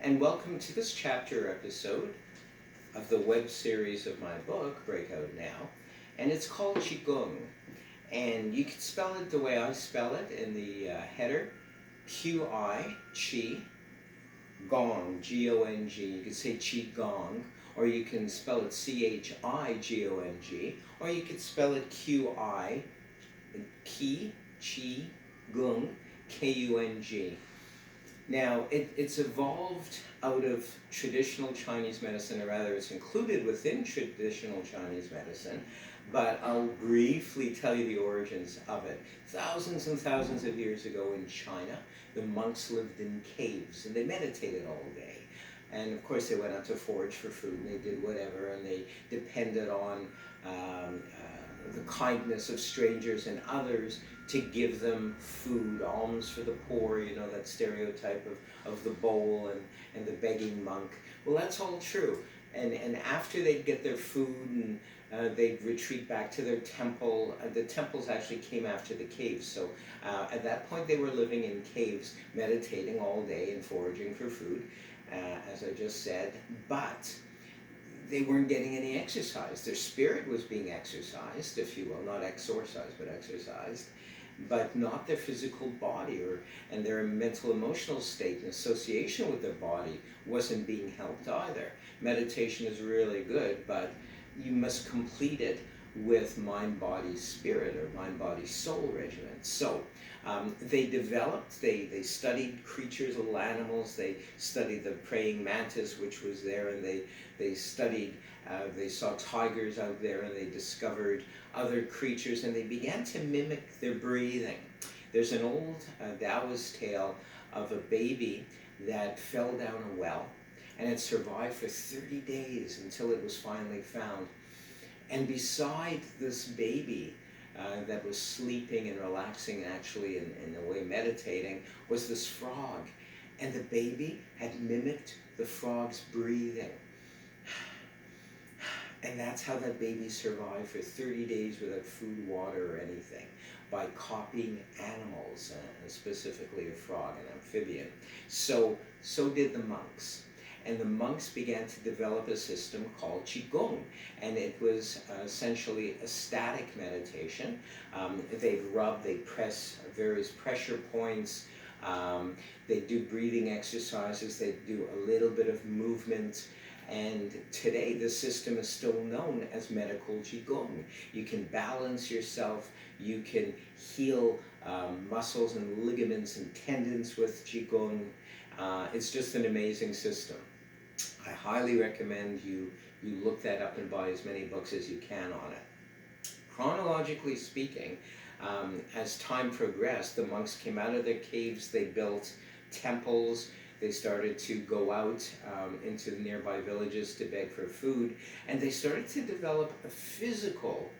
and welcome to this chapter episode of the web series of my book, Breakout Now, and it's called Qi Gong. And you can spell it the way I spell it in the header, Q-I, Qi, Gong, G-O-N-G. You can say Qi Gong, or you can spell it C-H-I-G-O-N-G, or you could spell it Q-I, Qi, Qi, Gong, K-U-N-G. Now, it's evolved out of traditional Chinese medicine, or rather it's included within traditional Chinese medicine, but I'll briefly tell you the origins of it. Thousands and thousands of years ago in China, the monks lived in caves and they meditated all day. And of course they went out to forage for food and they did whatever, and they depended on the kindness of strangers and others to give them food, alms for the poor, you know, that stereotype of the bowl and the begging monk. Well, that's all true. And after they'd get their food and they'd retreat back to their temple, the temples actually came after the caves. So at that point they were living in caves, meditating all day and foraging for food, as I just said. But they weren't getting any exercise. Their spirit was being exercised, if you will, not exorcised, but exercised, but not their physical body, and their mental emotional state and association with their body wasn't being helped either. Meditation is really good, but you must complete it with mind-body spirit or mind-body soul regimen. So they developed, they studied creatures, little animals, they studied the praying mantis which was there, and they studied, they saw tigers out there, and they discovered other creatures, and they began to mimic their breathing. There's an old Taoist tale of a baby that fell down a well, and it survived for 30 days until it was finally found. And beside this baby that was sleeping and relaxing, actually in a way meditating, was this frog. And the baby had mimicked the frog's breathing. And that's how that baby survived for 30 days without food, water, or anything, by copying animals, specifically a frog, an amphibian. So did the monks. And the monks began to develop a system called Qi Gong, and it was essentially a static meditation. They'd rub, they'd press various pressure points, they'd do breathing exercises, they'd do a little bit of movement. And today the system is still known as medical Qi Gong. You can balance yourself, you can heal muscles and ligaments and tendons with Qi Gong. It's just an amazing system. I highly recommend you look that up and buy as many books as you can on it. Chronologically speaking, as time progressed, the monks came out of their caves, they built temples, they started to go out into the nearby villages to beg for food, and they started to develop a physical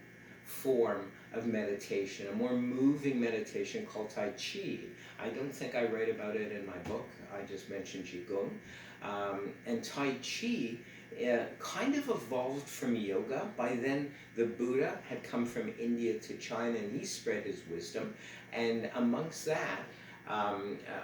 form of meditation, a more moving meditation called Tai Chi. I don't think I write about it in my book, I just mentioned Qi Gong. And Tai Chi kind of evolved from yoga. By then the Buddha had come from India to China, and he spread his wisdom, and amongst that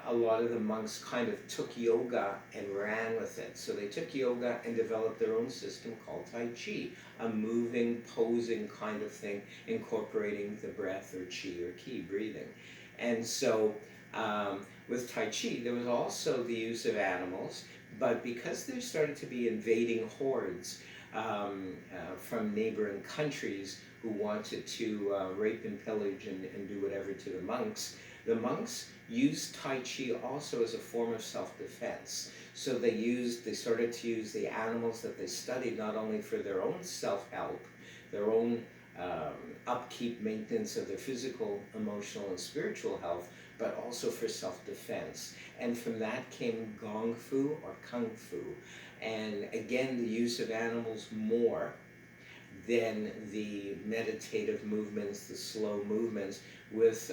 a lot of the monks kind of took yoga and ran with it. So they took yoga and developed their own system called Tai Chi, a moving, posing kind of thing, incorporating the breath or Qi or Qi, breathing. And so with Tai Chi, there was also the use of animals, but because there started to be invading hordes from neighboring countries who wanted to rape and pillage and do whatever to the monks used Tai Chi also as a form of self-defense. So they started to use the animals that they studied not only for their own self-help, their own upkeep, maintenance of their physical, emotional, and spiritual health, but also for self-defense. And from that came Gong Fu or Kung Fu. And again, the use of animals more than the meditative movements, the slow movements. With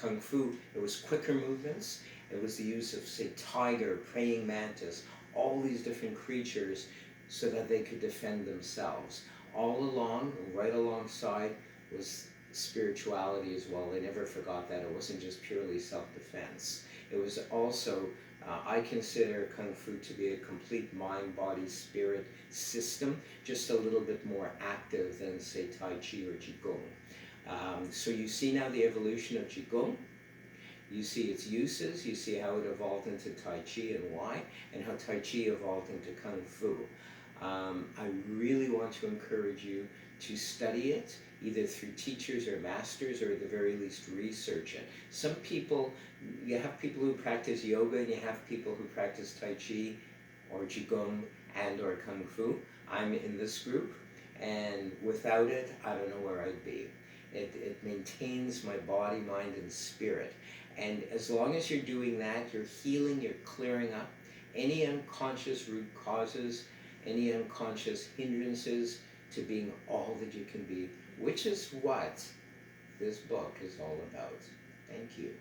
Kung Fu, it was quicker movements. It was the use of, say, tiger, praying mantis, all these different creatures so that they could defend themselves. All along, right alongside, was spirituality as well. They never forgot that. It wasn't just purely self-defense. It was also I consider Kung Fu to be a complete mind, body, spirit system, just a little bit more active than, say, Tai Chi or Qi Gong. So you see now the evolution of Qi Gong. You see its uses, you see how it evolved into Tai Chi and why, and how Tai Chi evolved into Kung Fu. I really want to encourage you to study it, either through teachers or masters, or at the very least research it. Some people, you have people who practice yoga, and you have people who practice Tai Chi or Qigong and or Kung Fu. I'm in this group, and without it, I don't know where I'd be. It maintains my body, mind, and spirit. And as long as you're doing that, you're healing, you're clearing up any unconscious root causes, any unconscious hindrances to being all that you can be, which is what this book is all about. Thank you.